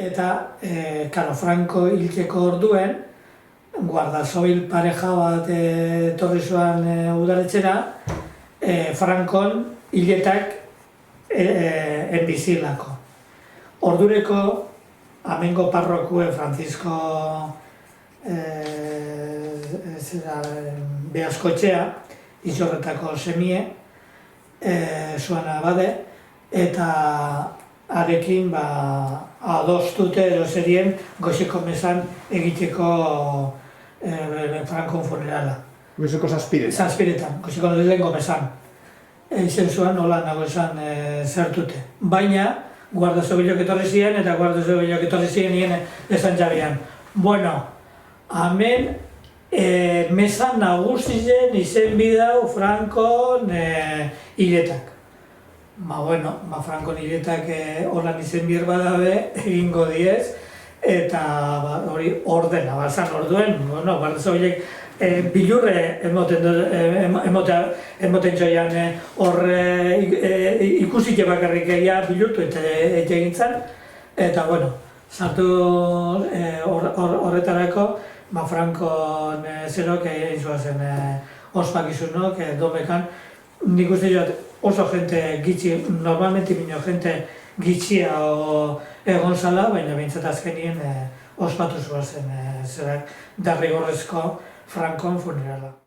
Eta, Franco hiltzeko orduen, Guardia Zibil pareja bat etorri zuen udaletxera, Frankon hiletak enbizilako. Ordureko, amengo parrokue Francisco Beaskotxea, izorretako semie, zuen abade, eta arekin adostute edo zerien goizeko mesan egiteko Frankon funerala. Goizeko zazpiretan? Zazpiretan, goizeko lehenko mesan. Izen zuen nola nago esan zertute. Baina, Guardia Zibilok etorri ziren eta Guardia Zibilok etorri ziren nien esan jabean. Bueno, hemen mesan nagusien izen bidau Frankon hiletak. Frankon hiletak holan izen bier badabe egingo diez, eta hori ordena, bazan orduen, Guardia Zibilek bilurre emoten txoian horre ikusike bakarrik egia bilurtu eta egin zen. Eta, sartu horretarako, Frankon zerok egin zuazen ospakizunok, domekan. Nik uste joat oso jente gitxi, normalmente bino jente gitxia egon zala, baina bintzat azkenien ospatu zuazen zerak derrigorrezko Frankon funerala.